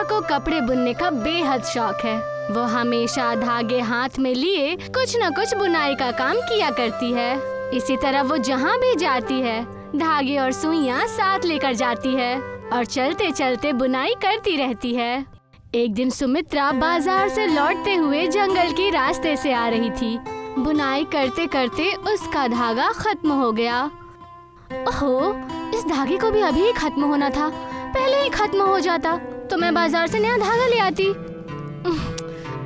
को कपड़े बुनने का बेहद शौक है। वो हमेशा धागे हाथ में लिए कुछ न कुछ बुनाई का काम किया करती है। इसी तरह वो जहाँ भी जाती है धागे और सुइयां साथ लेकर जाती है और चलते चलते बुनाई करती रहती है। एक दिन सुमित्रा बाजार से लौटते हुए जंगल के रास्ते से आ रही थी। बुनाई करते करते उसका धागा खत्म हो गया। ओहो, इस धागे को भी अभी ही खत्म होना था। पहले ही खत्म हो जाता तो मैं बाजार से नया धागा ले आती।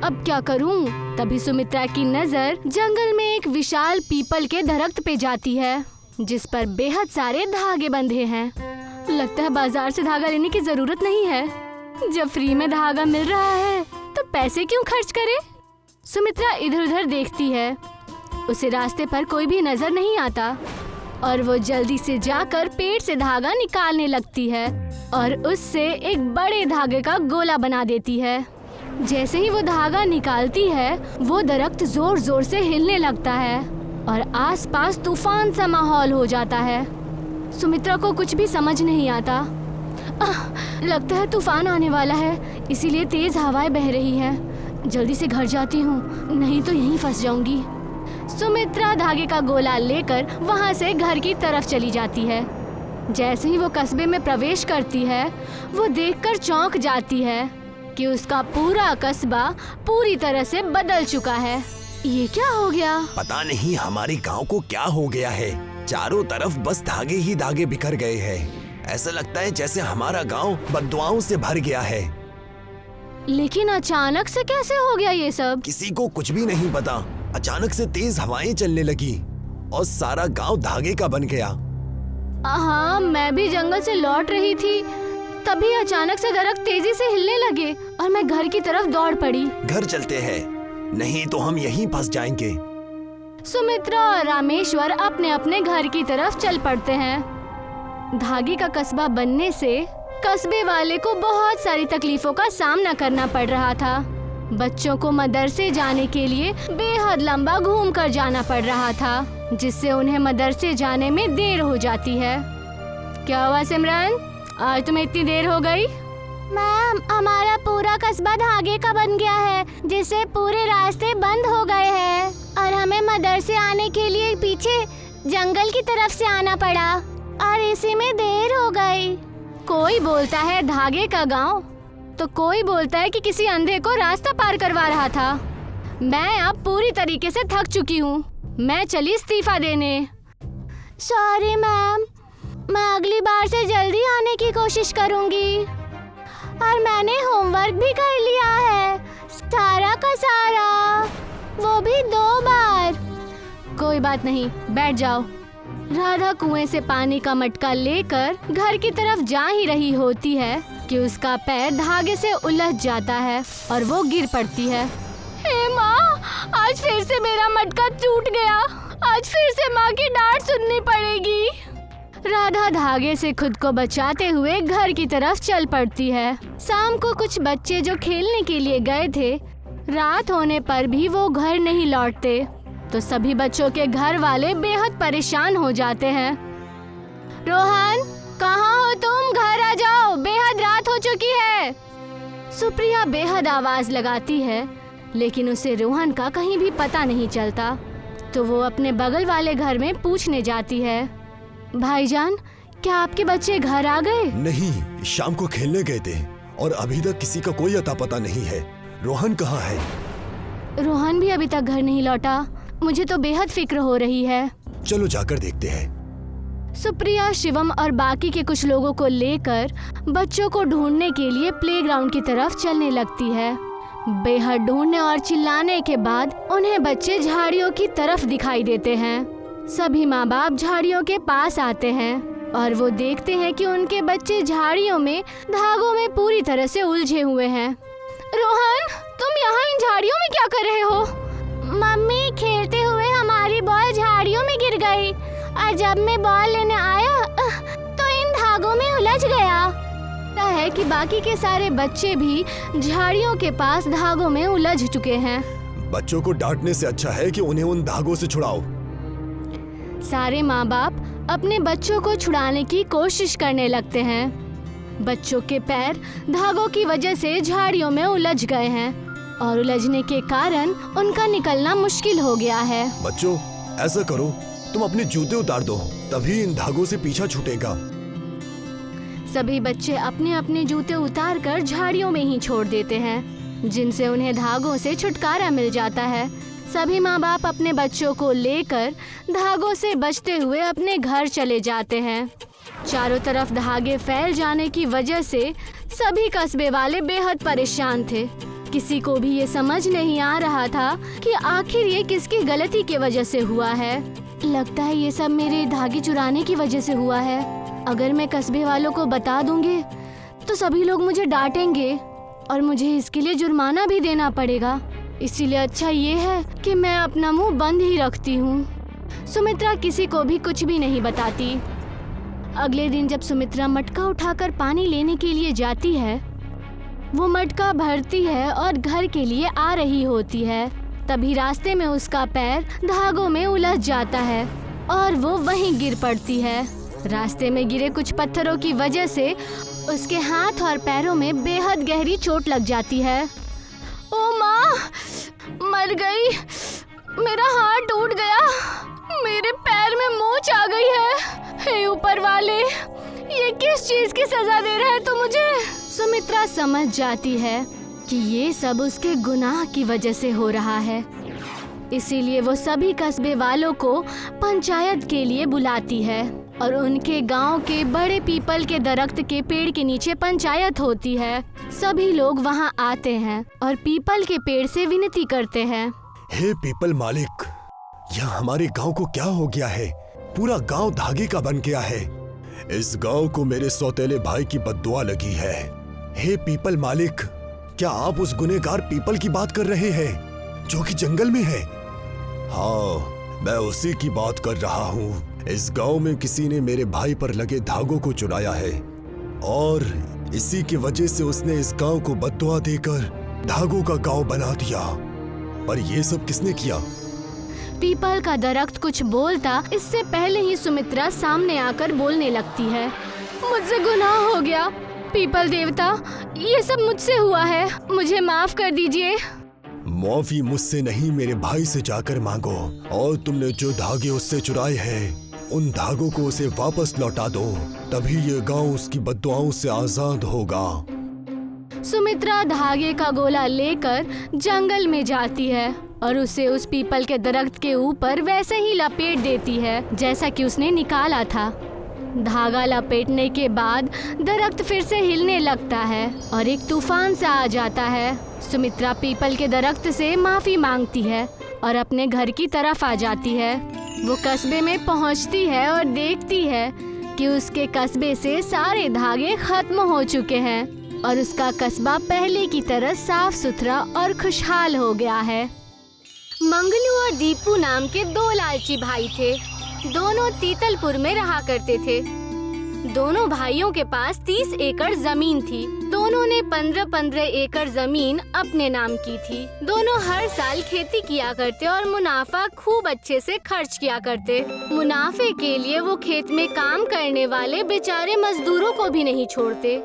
अब क्या करूं? तभी सुमित्रा की नजर जंगल में एक विशाल पीपल के दरख्त पे जाती है जिस पर बेहद सारे धागे बंधे हैं। लगता है बाजार से धागा लेने की जरूरत नहीं है। जब फ्री में धागा मिल रहा है तो पैसे क्यों खर्च करे? सुमित्रा इधर उधर देखती है। उसे रास्ते पर कोई भी नजर नहीं आता और वो जल्दी से जाकर पेड़ से धागा निकालने लगती है और उससे एक बड़े धागे का गोला बना देती है। जैसे ही वो धागा निकालती है वो दरख्त जोर जोर से हिलने लगता है और आसपास तूफान सा माहौल हो जाता है। सुमित्रा को कुछ भी समझ नहीं आता। लगता है तूफान आने वाला है, इसीलिए तेज हवाएं बह रही हैं। जल्दी से घर जाती हूँ, नहीं तो यहीं फंस जाऊंगी। सुमित्रा धागे का गोला लेकर वहाँ से घर की तरफ चली जाती है। जैसे ही वो कस्बे में प्रवेश करती है वो देखकर चौंक जाती है कि उसका पूरा कस्बा पूरी तरह से बदल चुका है। ये क्या हो गया? पता नहीं हमारे गांव को क्या हो गया है। चारों तरफ बस धागे ही धागे बिखर गए हैं। ऐसा लगता है जैसे हमारा गांव बददुआओं से भर गया है। लेकिन अचानक से कैसे हो गया ये सब? किसी को कुछ भी नहीं पता। अचानक से तेज हवाएं चलने लगी और सारा गांव धागे का बन गया। हाँ, मैं भी जंगल से लौट रही थी, तभी अचानक से दरख्त तेजी से हिलने लगे और मैं घर की तरफ दौड़ पड़ी। घर चलते हैं, नहीं तो हम यहीं फंस जाएंगे। सुमित्रा और रामेश्वर अपने अपने घर की तरफ चल पड़ते हैं। धागे का कस्बा बनने से कस्बे वाले को बहुत सारी तकलीफों का सामना करना पड़ रहा था। बच्चों को मदरसे जाने के लिए बेहद लंबा घूमकर जाना पड़ रहा था, जिससे उन्हें मदरसे जाने में देर हो जाती है। क्या हुआ सिमरन, आज तुम्हें इतनी देर हो गई? मैम, हमारा पूरा कस्बा धागे का बन गया है, जिससे पूरे रास्ते बंद हो गए हैं और हमें मदरसे आने के लिए पीछे जंगल की तरफ से आना पड़ा और इसी में देर हो गई। कोई बोलता है धागे का गांव, तो कोई बोलता है कि किसी अंधे को रास्ता पार करवा रहा था। मैं अब पूरी तरीके से थक चुकी हूँ। मैं चली इस्तीफा देने। सॉरी मैम, मैं अगली बार से जल्दी आने की कोशिश करूँगी। और मैंने होमवर्क भी कर लिया है, सारा का सारा, वो भी 2 बार। कोई बात नहीं, बैठ जाओ। राधा कुएं से पानी का मटका लेकर घर की तरफ जा ही रही होती है कि उसका पैर धागे से उलझ जाता है और वो गिर पड़ती है। हे माँ, आज फिर से मेरा मटका टूट गया। आज फिर से माँ की डांट सुननी पड़ेगी। राधा धागे से खुद को बचाते हुए घर की तरफ चल पड़ती है। शाम को कुछ बच्चे जो खेलने के लिए गए थे, रात होने पर भी वो घर नहीं लौटते, तो सभी बच्चों के घर वाले बेहद परेशान हो जाते हैं। रोहन, कहाँ हो तुम? घर आ जाओ, बेहद रात हो चुकी है। सुप्रिया बेहद आवाज लगाती है, लेकिन उसे रोहन का कहीं भी पता नहीं चलता, तो वो अपने बगल वाले घर में पूछने जाती है। भाईजान, क्या आपके बच्चे घर आ गए? नहीं, शाम को खेलने गए थे और अभी तक किसी का कोई अता पता नहीं है। रोहन कहाँ है? रोहन भी अभी तक घर नहीं लौटा। मुझे तो बेहद फिक्र हो रही है। चलो जाकर देखते हैं। सुप्रिया, शिवम और बाकी के कुछ लोगों को लेकर बच्चों को ढूंढने के लिए प्लेग्राउंड की तरफ चलने लगती है। बेहद ढूंढने और चिल्लाने के बाद उन्हें बच्चे झाड़ियों की तरफ दिखाई देते हैं। सभी माँ बाप झाड़ियों के पास आते हैं और वो देखते हैं कि उनके बच्चे झाड़ियों में धागों में पूरी तरह से उलझे हुए हैं। रोहन, तुम यहाँ इन झाड़ियों में क्या कर रहे हो? मम्मी, खेलते हुए हमारी बॉल झाड़ियों में गिर गई और जब मैं बॉल लेने आया तो इन धागों में उलझ गया। लगता है कि बाकी के सारे बच्चे भी झाड़ियों के पास धागों में उलझ चुके हैं। बच्चों को डांटने से अच्छा है कि उन्हें उन धागों से छुड़ाओ। सारे माँ बाप अपने बच्चों को छुड़ाने की कोशिश करने लगते हैं। बच्चों के पैर धागों की वजह से झाड़ियों में उलझ गए हैं और उलझने के कारण उनका निकलना मुश्किल हो गया है। बच्चों, ऐसा करो, तुम अपने जूते उतार दो, तभी इन धागों से पीछा छूटेगा। सभी बच्चे अपने अपने जूते उतारकर झाड़ियों में ही छोड़ देते हैं, जिनसे उन्हें धागों से छुटकारा मिल जाता है। सभी माँ बाप अपने बच्चों को लेकर धागों से बचते हुए अपने घर चले जाते हैं। चारों तरफ धागे फैल जाने की वजह से सभी कस्बे वाले बेहद परेशान थे। किसी को भी ये समझ नहीं आ रहा था कि आखिर ये किसकी गलती की वजह से हुआ है। लगता है ये सब मेरे धागे चुराने की वजह से हुआ है। अगर मैं कस्बे वालों को बता दूंगी तो सभी लोग मुझे डांटेंगे और मुझे इसके लिए जुर्माना भी देना पड़ेगा। इसीलिए अच्छा ये है कि मैं अपना मुंह बंद ही रखती हूँ। सुमित्रा किसी को भी कुछ भी नहीं बताती। अगले दिन जब सुमित्रा मटका उठाकर पानी लेने के लिए जाती है, वो मटका भरती है और घर के लिए आ रही होती है। तभी रास्ते में उसका पैर धागों में उलझ जाता है और वो वहीं गिर पड़ती है। रास्ते में गिरे कुछ पत्थरों की वजह से उसके हाथ और पैरों में बेहद गहरी चोट लग जाती है। ओ माँ, मर गई, मेरा हाथ टूट गया, मेरे पैर में मोच आ गई है। हे ऊपर वाले, ये किस चीज की सजा दे रहा है तू मुझे? सुमित्रा समझ जाती है कि ये सब उसके गुनाह की वजह से हो रहा है। इसीलिए वो सभी कस्बे वालों को पंचायत के लिए बुलाती है और उनके गांव के बड़े पीपल के दरख्त के पेड़ के नीचे पंचायत होती है। सभी लोग वहां आते हैं और पीपल के पेड़ से विनती करते हैं। हे पीपल मालिक, यह हमारे गांव को क्या हो गया है? पूरा गांव धागे का बन गया है। इस गांव को मेरे सौतेले भाई की बद्दुआ लगी है। हे पीपल मालिक, क्या आप उस गुनहगार पीपल की बात कर रहे हैं जो कि जंगल में है? हाँ, मैं उसी की बात कर रहा हूँ। इस गांव में किसी ने मेरे भाई पर लगे धागों को चुराया है और इसी की वजह से उसने इस गांव को बद्दुआ देकर धागों का गांव बना दिया। पर ये सब किसने किया? पीपल का दरख्त कुछ बोलता इससे पहले ही सुमित्रा सामने आकर बोलने लगती है। मुझसे गुनाह हो गया, पीपल देवता, ये सब मुझसे हुआ है, मुझे माफ कर दीजिए। माफी मुझसे नहीं, मेरे भाई से जाकर मांगो और तुमने जो धागे उससे चुराए हैं उन धागों को उसे वापस लौटा दो, तभी ये गांव उसकी बद्दुआओं से आजाद होगा। सुमित्रा धागे का गोला लेकर जंगल में जाती है और उसे उस पीपल के दरख्त के ऊपर वैसे ही लपेट देती है जैसा कि उसने निकाला था। धागा लपेटने के बाद दरख्त फिर से हिलने लगता है और एक तूफान सा आ जाता है। सुमित्रा पीपल के दरख्त से माफी मांगती है और अपने घर की तरफ आ जाती है। वो कस्बे में पहुंचती है और देखती है कि उसके कस्बे से सारे धागे खत्म हो चुके हैं और उसका कस्बा पहले की तरह साफ सुथरा और खुशहाल हो गया है। मंगलू और दीपू नाम के दो लालची भाई थे। दोनों तीतलपुर में रहा करते थे। दोनों भाइयों के पास 30 एकड़ जमीन थी। दोनों ने 15-15 एकड़ जमीन अपने नाम की थी। दोनों हर साल खेती किया करते और मुनाफा खूब अच्छे से खर्च किया करते। मुनाफे के लिए वो खेत में काम करने वाले बेचारे मजदूरों को भी नहीं छोड़ते।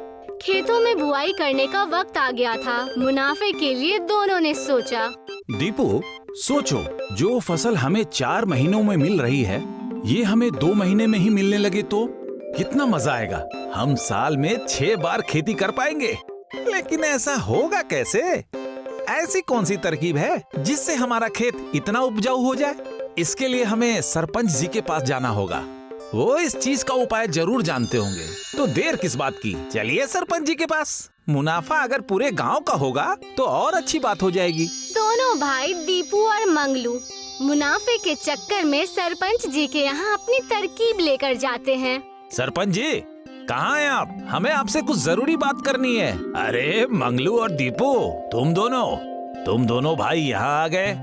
खेतों में बुआई करने का वक्त आ गया था। मुनाफे के लिए दोनों ने सोचा, दीपू, सोचो, जो फसल हमें 4 महीनों में मिल रही है, ये हमें 2 महीने में ही मिलने लगे तो कितना मजा आएगा। हम साल में 6 बार खेती कर पाएंगे। लेकिन ऐसा होगा कैसे? ऐसी कौन सी तरकीब है जिससे हमारा खेत इतना उपजाऊ हो जाए? इसके लिए हमें सरपंच जी के पास जाना होगा। वो इस चीज का उपाय जरूर जानते होंगे। तो देर किस बात की, चलिए सरपंच जी के पास। मुनाफा अगर पूरे गांव का होगा तो और अच्छी बात हो जाएगी। दोनों भाई दीपू और मंगलू मुनाफे के चक्कर में सरपंच जी के यहाँ अपनी तरकीब लेकर जाते हैं। सरपंच जी, कहाँ हैं आप? हमें आपसे कुछ जरूरी बात करनी है। अरे मंगलू और दीपू, तुम दोनों भाई यहाँ आ गए।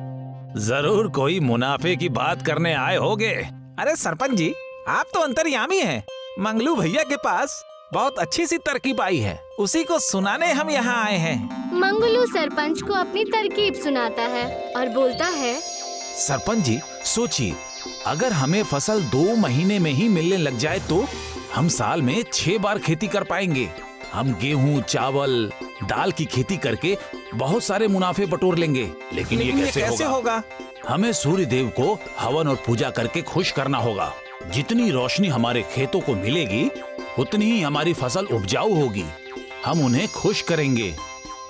जरूर कोई मुनाफे की बात करने आए होगे। अरे सरपंच जी, आप तो अंतर्यामी हैं। मंगलू भैया के पास बहुत अच्छी सी तरकीब आई है, उसी को सुनाने हम यहाँ आए हैं। मंगलू सरपंच को अपनी तरकीब सुनाता है और बोलता है, सरपंच जी सोचिए, अगर हमें फसल 2 महीने में ही मिलने लग जाए तो हम साल में 6 बार खेती कर पाएंगे। हम गेहूं, चावल, दाल की खेती करके बहुत सारे मुनाफे बटोर लेंगे। लेकिन ये कैसे होगा? हमें सूर्य देव को हवन और पूजा करके खुश करना होगा। जितनी रोशनी हमारे खेतों को मिलेगी उतनी ही हमारी फसल उपजाऊ होगी। हम उन्हें खुश करेंगे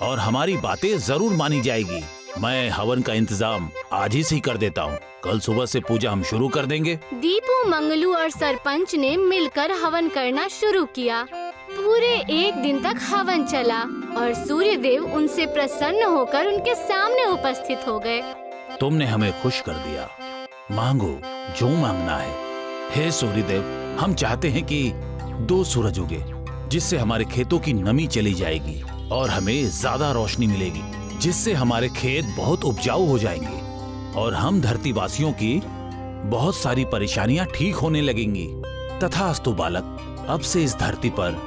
और हमारी बातें जरूर मानी जाएगी। मैं हवन का इंतजाम आज ही से ही कर देता हूँ। कल सुबह से पूजा हम शुरू कर देंगे। दीपू, मंगलू और सरपंच ने मिलकर हवन करना शुरू किया। पूरे एक दिन तक हवन चला और सूर्य देव उनसे प्रसन्न होकर उनके सामने उपस्थित हो गए। तुमने हमें खुश कर दिया। मांगो जो मांगना है। हे सूर्य देव, हम चाहते हैं कि 2 सूरज उगे, जिससे हमारे खेतों की नमी चली जाएगी और हमें ज्यादा रोशनी मिलेगी, जिससे हमारे खेत बहुत उपजाऊ हो जाएंगे और हम धरतीवासियों की बहुत सारी परेशानियां ठीक होने लगेंगी। तथास्तु बालक, अब से इस धरती पर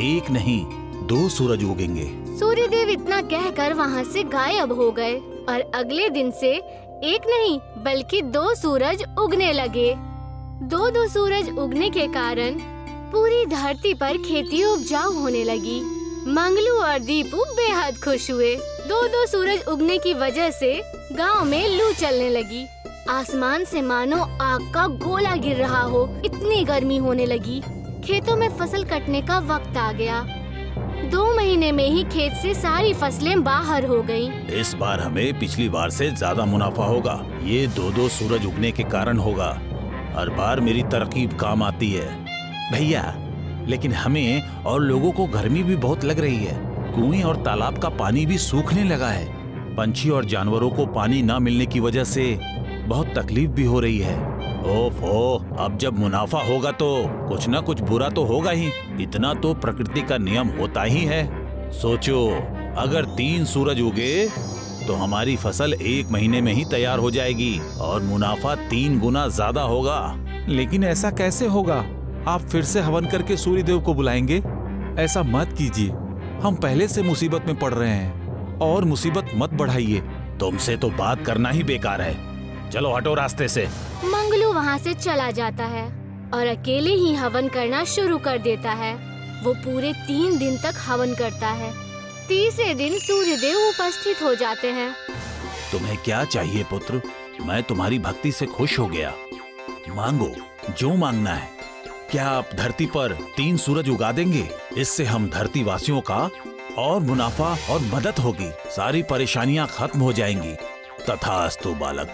एक नहीं 2 सूरज उगेंगे। सूर्य देव इतना कहकर वहाँ से गायब हो गए और अगले दिन से एक नहीं बल्कि 2 सूरज उगने लगे। 2 सूरज उगने के कारण पूरी धरती पर खेती उपजाऊ होने लगी। मंगलू और दीपू बेहद खुश हुए। 2 सूरज उगने की वजह से गांव में लू चलने लगी। आसमान से मानो आग का गोला गिर रहा हो, इतनी गर्मी होने लगी। खेतों में फसल कटने का वक्त आ गया। 2 महीने में ही खेत से सारी फसलें बाहर हो गयीं। इस बार हमें पिछली बार से ज्यादा मुनाफा होगा। ये 2 सूरज उगने के कारण होगा। हर बार मेरी तरकीब काम आती है भैया, लेकिन हमें और लोगों को गर्मी भी बहुत लग रही है। कुएं और तालाब का पानी भी सूखने लगा है। पंछी और जानवरों को पानी न मिलने की वजह से बहुत तकलीफ भी हो रही है। ओफो, अब जब मुनाफा होगा तो कुछ न कुछ बुरा तो होगा ही। इतना तो प्रकृति का नियम होता ही है। सोचो, अगर 3 सूरज उगे तो हमारी फसल 1 महीने में ही तैयार हो जाएगी और मुनाफा 3 गुना ज्यादा होगा। लेकिन ऐसा कैसे होगा? आप फिर से हवन करके सूर्य देव को बुलाएंगे? ऐसा मत कीजिए, हम पहले से मुसीबत में पड़ रहे हैं और मुसीबत मत बढ़ाइए। तुमसे तो बात करना ही बेकार है। चलो हटो रास्ते से। मंगलू वहाँ से चला जाता है और अकेले ही हवन करना शुरू कर देता है। वो पूरे 3 दिन तक हवन करता है। तीसरे दिन सूर्य देव उपस्थित हो जाते हैं। तुम्हें क्या चाहिए पुत्र? मैं तुम्हारी भक्ति से खुश हो गया। मांगो जो मांगना है। क्या आप धरती पर 3 सूरज उगा देंगे? इससे हम धरती वासियों का और मुनाफा और मदद होगी। सारी परेशानियां खत्म हो जाएंगी। तथास्तु बालक,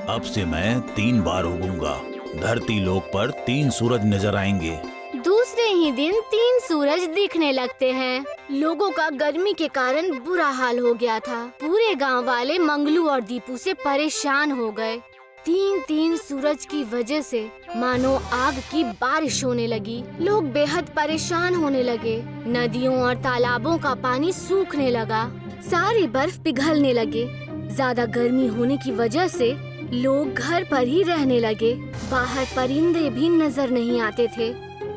अब से मैं 3 बार उगूंगा। धरती लोक पर 3 सूरज नजर आएंगे। दूसरे ही दिन 3 सूरज दिखने लगते हैं। लोगों का गर्मी के कारण बुरा हाल हो गया था। पूरे गांव वाले मंगलू और दीपू से परेशान हो गए। 3 सूरज की वजह से मानो आग की बारिश होने लगी। लोग बेहद परेशान होने लगे। नदियों और तालाबों का पानी सूखने लगा। सारी बर्फ पिघलने लगे। ज्यादा गर्मी होने की वजह से लोग घर पर ही रहने लगे। बाहर परिंदे भी नजर नहीं आते थे।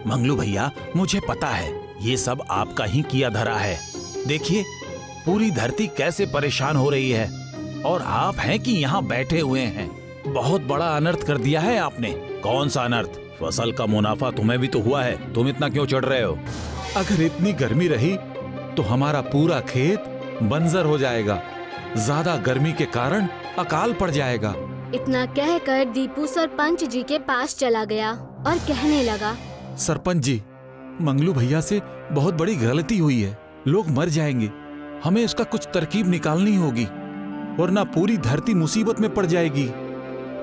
मंगलू भैया, मुझे पता है ये सब आपका ही किया धरा है। देखिए, पूरी धरती कैसे परेशान हो रही है और आप हैं कि यहाँ बैठे हुए हैं। बहुत बड़ा अनर्थ कर दिया है आपने। कौन सा अनर्थ? फसल का मुनाफा तुम्हें भी तो हुआ है। तुम इतना क्यों चढ़ रहे हो? अगर इतनी गर्मी रही तो हमारा पूरा खेत बंजर हो जाएगा। ज्यादा गर्मी के कारण अकाल पड़ जाएगा। इतना कहकर दीपू सरपंच जी के पास चला गया और कहने लगा, सरपंच जी, मंगलू भैया से बहुत बड़ी गलती हुई है। लोग मर जाएंगे। हमें इसका कुछ तरकीब निकालनी होगी, वरना पूरी धरती मुसीबत में पड़ जाएगी।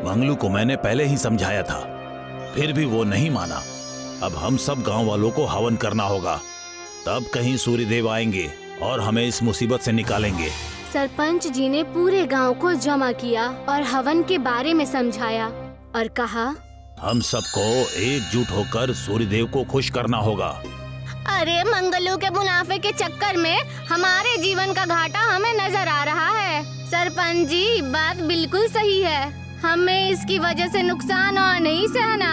मंगलू को मैंने पहले ही समझाया था, फिर भी वो नहीं माना। अब हम सब गांव वालों को हवन करना होगा, तब कहीं सूर्य देव आएंगे और हमें इस मुसीबत से निकालेंगे। सरपंच जी ने पूरे गांव को जमा किया और हवन के बारे में समझाया और कहा, हम सबको एकजुट होकर सूर्य देव को खुश करना होगा। अरे मंगलू के मुनाफे के चक्कर में हमारे जीवन का घाटा हमें नजर आ रहा है। सरपंच जी, बात बिल्कुल सही है। हमें इसकी वजह से नुकसान और नहीं सहना।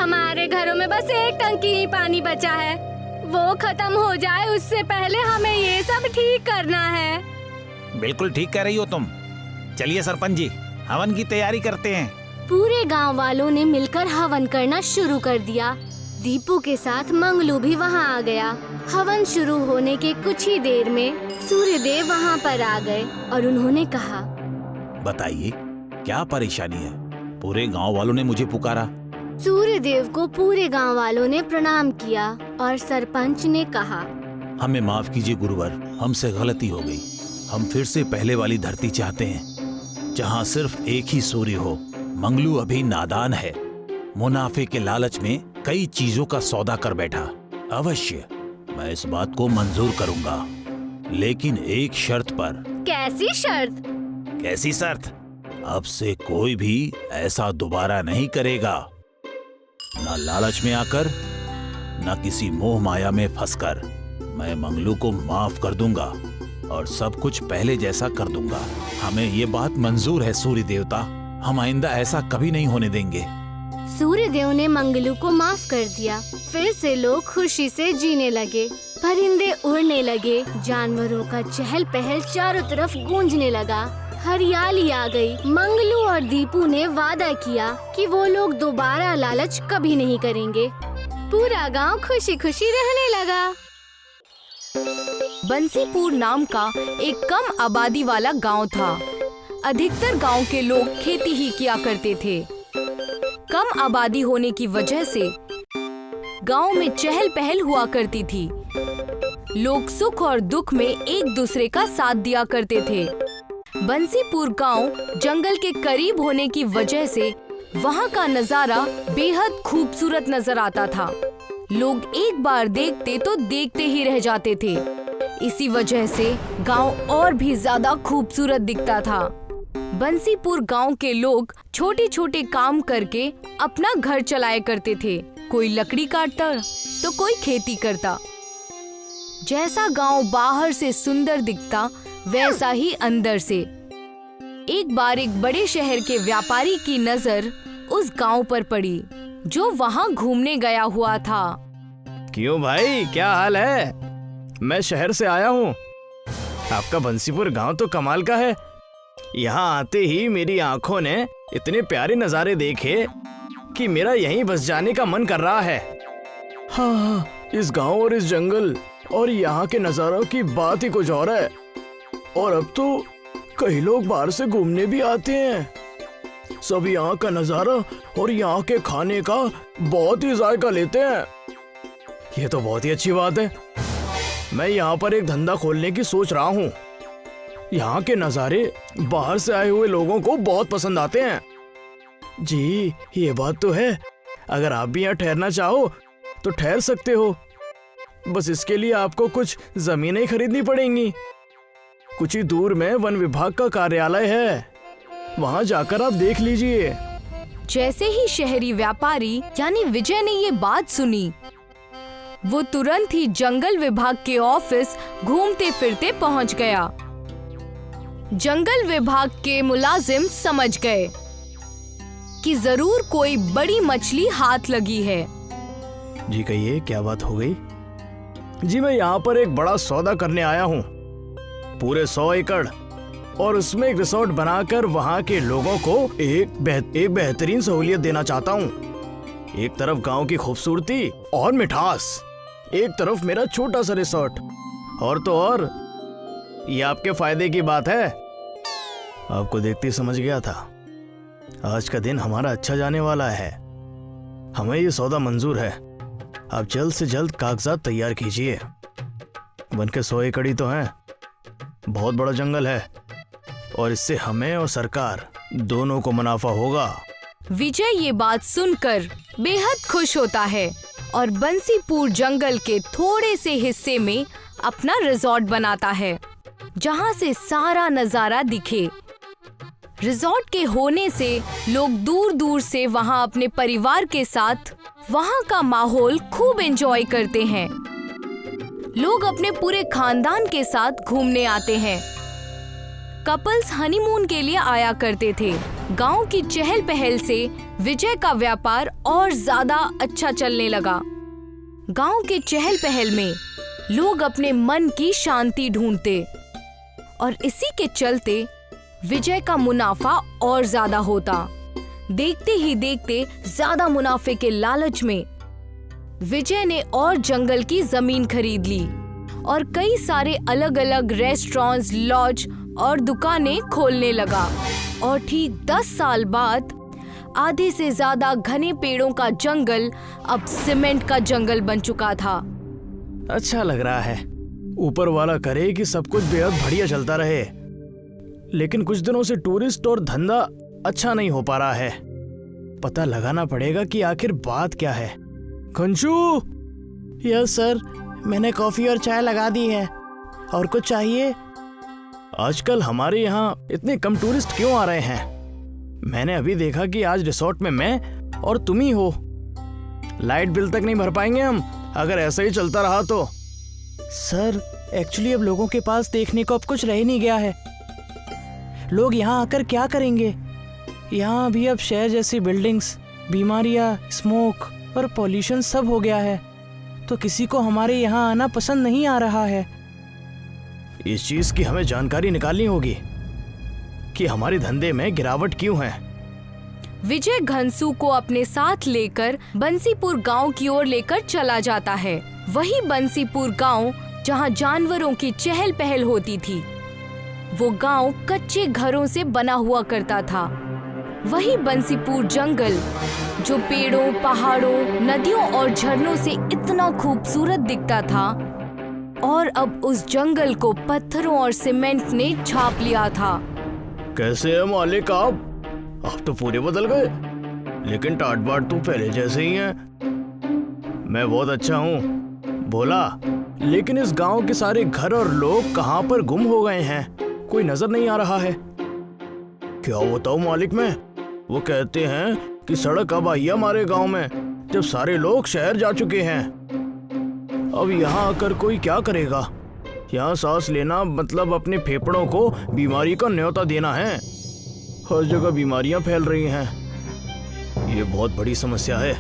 हमारे घरों में बस 1 टंकी ही पानी बचा है। वो खत्म हो जाए उससे पहले हमें ये सब ठीक करना है। बिल्कुल ठीक कह रही हो तुम। चलिए सरपंच जी, हवन की तैयारी करते हैं। पूरे गांव वालों ने मिलकर हवन करना शुरू कर दिया। दीपू के साथ मंगलू भी वहाँ आ गया। हवन शुरू होने के कुछ ही देर में सूर्यदेव वहाँ पर आ गए और उन्होंने कहा, बताइए क्या परेशानी है? पूरे गांव वालों ने मुझे पुकारा। सूर्यदेव को पूरे गांव वालों ने प्रणाम किया और सरपंच ने कहा, हमें माफ कीजिए गुरुवर, हमसे गलती हो गई। हम फिर से पहले वाली धरती चाहते हैं, जहाँ सिर्फ एक ही सूर्य हो। मंगलू अभी नादान है, मुनाफे के लालच में कई चीजों का सौदा कर बैठा। अवश्य मैं इस बात को मंजूर करूंगा, लेकिन एक शर्त पर। कैसी शर्त? कैसी शर्त? अब से कोई भी ऐसा दोबारा नहीं करेगा, न लालच में आकर, न किसी मोह माया में फंसकर। मैं मंगलू को माफ कर दूंगा और सब कुछ पहले जैसा कर दूंगा। हमें ये बात मंजूर है सूर्य देवता, हम आइंदा ऐसा कभी नहीं होने देंगे। सूर्यदेव ने मंगलू को माफ कर दिया। फिर से लोग खुशी से जीने लगे। परिंदे उड़ने लगे, जानवरों का चहल पहल चारों तरफ गूंजने लगा, हरियाली आ गई। मंगलू और दीपू ने वादा किया कि वो लोग दोबारा लालच कभी नहीं करेंगे। पूरा गांव खुशी खुशी रहने लगा। बंसीपुर नाम का एक कम आबादी वाला गांव था। अधिकतर गांव के लोग खेती ही किया करते थे। कम आबादी होने की वजह से गांव में चहल पहल हुआ करती थी। लोग सुख और दुख में एक दूसरे का साथ दिया करते थे। बंसीपुर गांव जंगल के करीब होने की वजह से वहां का नजारा बेहद खूबसूरत नजर आता था। लोग एक बार देखते तो देखते ही रह जाते थे। इसी वजह से गांव और भी ज्यादा खूबसूरत दिखता था। बंसीपुर गांव के लोग छोटे छोटे काम करके अपना घर चलाया करते थे। कोई लकड़ी काटता तो कोई खेती करता। जैसा गांव बाहर से सुंदर दिखता, वैसा ही अंदर से। एक बार एक बड़े शहर के व्यापारी की नजर उस गांव पर पड़ी, जो वहां घूमने गया हुआ था। क्यों भाई, क्या हाल है? मैं शहर से आया हूँ। आपका बंसीपुर गांव तो कमाल का है। यहाँ आते ही मेरी आंखों ने इतने प्यारे नज़ारे देखे कि मेरा यहीं बस जाने का मन कर रहा है। हाँ, इस गांव और इस जंगल और यहाँ के नज़ारों की बात ही कुछ और है। और अब तो कई लोग बाहर से घूमने भी आते हैं। सब यहाँ का नज़ारा और यहाँ के खाने का बहुत ही जायका लेते हैं। ये तो बहुत ही अच्छी बात है। मैं यहाँ पर एक धंधा खोलने की सोच रहा हूँ। यहाँ के नज़ारे बाहर से आए हुए लोगों को बहुत पसंद आते हैं। जी, ये बात तो है। अगर आप भी यहाँ ठहरना चाहो तो ठहर सकते हो। बस इसके लिए आपको कुछ जमीनें खरीदनी पड़ेंगी। कुछ ही दूर में वन विभाग का कार्यालय है, वहाँ जाकर आप देख लीजिए। जैसे ही शहरी व्यापारी यानी विजय ने ये बात सुनी, वो तुरंत ही जंगल विभाग के ऑफिस घूमते फिरते पहुंच गया। जंगल विभाग के मुलाजिम समझ गए कि जरूर कोई बड़ी मछली हाथ लगी है। जी कहिए, क्या बात हो गई? जी, मैं यहाँ पर एक बड़ा सौदा करने आया हूँ। पूरे 100 एकड़ और उसमें एक रिसोर्ट बनाकर वहाँ के लोगों को एक बेहतरीन सहूलियत देना चाहता हूँ। एक तरफ गांव की खूबसूरती और मिठास, एक तरफ मेरा छोटा सा रिसोर्ट। और तो और ये आपके फायदे की बात है। आपको देखते ही समझ गया था। आज का दिन हमारा अच्छा जाने वाला है। हमें ये सौदा मंजूर है। आप जल्द से जल्द कागजात तैयार कीजिए। वन के 100 एकड़ ही तो हैं। बहुत बड़ा जंगल है और इससे हमें और सरकार दोनों को मुनाफा होगा। विजय ये बात सुनकर बेहद खुश होता है और बंसीपुर जंगल के थोड़े से हिस्से में अपना रिजॉर्ट बनाता है, जहाँ से सारा नजारा दिखे। रिजॉर्ट के होने से लोग दूर दूर से वहाँ अपने परिवार के साथ वहाँ का माहौल खूब एंजॉय करते हैं। लोग अपने पूरे खानदान के साथ घूमने आते हैं। कपल्स हनीमून के लिए आया करते थे। गांव की चहल पहल से विजय का व्यापार और ज्यादा अच्छा चलने लगा। गांव के चहल पहल में लोग अपने मन की शांति ढूंढते और इसी के चलते विजय का मुनाफा और ज्यादा होता। देखते ही देखते ज्यादा मुनाफे के लालच में विजय ने और जंगल की जमीन खरीद ली और कई सारे अलग अलग रेस्टोरेंट्स, लॉज और दुकानें खोलने लगा। और ठीक 10 साल बाद आधे से ज्यादा घने पेड़ों का जंगल अब सीमेंट का जंगल बन चुका था। अच्छा लग रहा है। ऊपर वाला करे कि सब कुछ बेहद बढ़िया चलता रहे, लेकिन कुछ दिनों से टूरिस्ट और धंधा अच्छा नहीं हो पा रहा है। पता लगाना पड़ेगा कि आखिर बात क्या है। कंचू। यस सर, मैंने कॉफी और चाय लगा दी है। और कुछ चाहिए? आजकल हमारे यहाँ इतने कम टूरिस्ट क्यों आ रहे हैं? मैंने अभी देखा कि आज रिसोर्ट में मैं और तुम ही हो। लाइट बिल तक नहीं भर पाएंगे हम अगर ऐसा ही चलता रहा तो। सर एक्चुअली अब लोगों के पास देखने को अब कुछ रह नहीं गया है। लोग यहाँ आकर क्या करेंगे? यहाँ भी अब शहर जैसी बिल्डिंग्स, बीमारियाँ, स्मोक और पॉल्यूशन सब हो गया है, तो किसी को हमारे यहाँ आना पसंद नहीं आ रहा है। इस चीज की हमें जानकारी निकालनी होगी कि हमारे धंधे में गिरावट क्यों है। विजय घनसू को अपने साथ लेकर बंसीपुर गांव की ओर लेकर चला जाता है। वही बंसीपुर गांव जहां जानवरों की चहल पहल होती थी। वो गांव कच्चे घरों से बना हुआ करता था। वही बंसीपुर जंगल जो पेड़ों, पहाड़ों, नदियों और झरनों से इतना खूबसूरत दिखता था, और अब उस जंगल को पत्थरों और सीमेंट ने छाप लिया था। कैसे है मालिक आप तो पूरे बदल गए, लेकिन टाट बाट तो पहले जैसे ही हैं। मैं बहुत अच्छा हूँ बोला, लेकिन इस गांव के सारे घर और लोग कहाँ पर गुम हो गए हैं, कोई नजर नहीं आ रहा है। क्या बताऊँ मालिक मैं, वो कहते हैं कि सड़क अब आई है हमारे गांव में, जब सारे लोग शहर जा चुके हैं। अब यहाँ आकर कोई क्या करेगा? यहाँ सांस लेना मतलब अपने फेफड़ों को बीमारी का न्योता देना है। हर जगह बीमारियां फैल रही हैं। ये बहुत बड़ी समस्या है,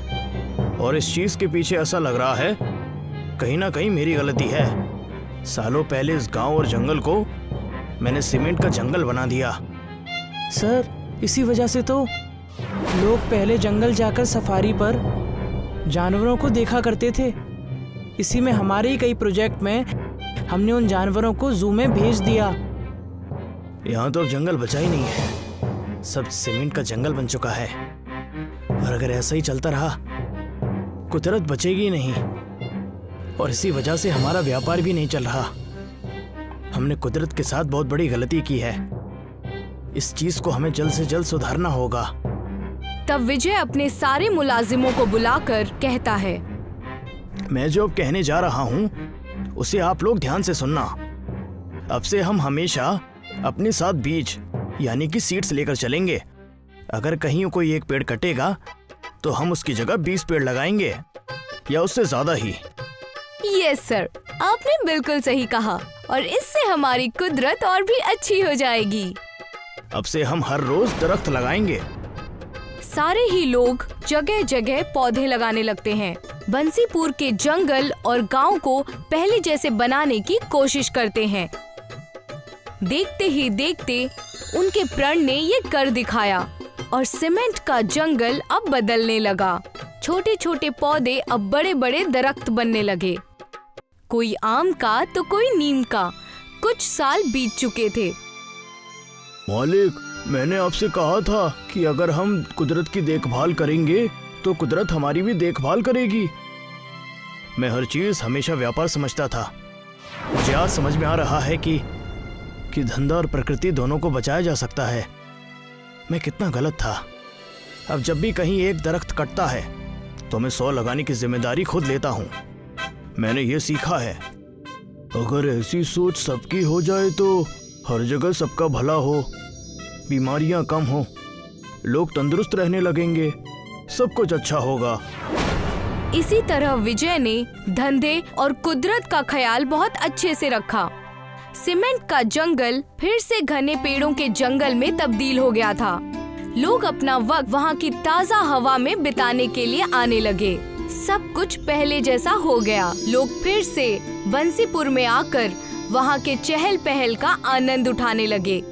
और इस चीज के पीछे ऐसा लग रहा है कहीं ना कहीं मेरी गलती है। सालों पहले इस गांव और जंगल को मैंने सीमेंट का जंगल बना दिया। सर इसी वजह से तो लोग पहले जंगल जाकर सफारी पर जानवरों को देखा करते थे। इसी में हमारे ही कई प्रोजेक्ट में हमने उन जानवरों को जू में भेज दिया। यहाँ तो अब जंगल बचा ही नहीं है, सब सीमेंट का जंगल बन चुका है। और अगर ऐसा ही चलता रहा कुदरत बचेगी नहीं, और इसी वजह से हमारा व्यापार भी नहीं चल रहा। हमने कुदरत के साथ बहुत बड़ी गलती की है। इस चीज को हमें जल्द से जल्द सुधारना होगा। तब विजय अपने सारे मुलाजिमों को बुलाकर कहता है, मैं जो अब कहने जा रहा हूँ उसे आप लोग ध्यान से सुनना। अब से हम हमेशा अपने साथ बीज यानी कि सीड्स लेकर चलेंगे। अगर कहीं कोई एक पेड़ कटेगा तो हम उसकी जगह 20 पेड़ लगाएंगे, या उससे ज्यादा ही। यस सर, आपने बिल्कुल सही कहा, और इससे हमारी कुदरत और भी अच्छी हो जाएगी। अब से हम हर रोज दरख्त लगाएंगे। सारे ही लोग जगह जगह पौधे लगाने लगते हैं। बंसीपुर के जंगल और गांव को पहले जैसे बनाने की कोशिश करते हैं। देखते ही देखते उनके प्रण ने ये कर दिखाया, और सीमेंट का जंगल अब बदलने लगा। छोटे छोटे पौधे अब बड़े बड़े दरख्त बनने लगे, कोई आम का तो कोई नीम का। कुछ साल बीत चुके थे। मालिक, मैंने आपसे कहा था कि अगर हम कुदरत की देखभाल करेंगे तो कुदरत हमारी भी देखभाल करेगी। मैं हर चीज हमेशा व्यापार समझता था। मुझे आज समझ में आ रहा है कि धंधा और प्रकृति दोनों को बचाया जा सकता है। मैं कितना गलत था। अब जब भी कहीं एक दरख्त कटता है तो मैं 100 लगाने की जिम्मेदारी खुद लेता हूँ। मैंने ये सीखा है, अगर ऐसी सोच सबकी हो जाए तो हर जगह सबका भला हो, बीमारियां कम हो, लोग तंदुरुस्त रहने लगेंगे, सब कुछ अच्छा होगा। इसी तरह विजय ने धंधे और कुदरत का ख्याल बहुत अच्छे से रखा। सीमेंट का जंगल फिर से घने पेड़ों के जंगल में तब्दील हो गया था। लोग अपना वक्त वहाँ की ताज़ा हवा में बिताने के लिए आने लगे। सब कुछ पहले जैसा हो गया। लोग फिर से बंसीपुर में आकर वहाँ के चहल पहल का आनंद उठाने लगे।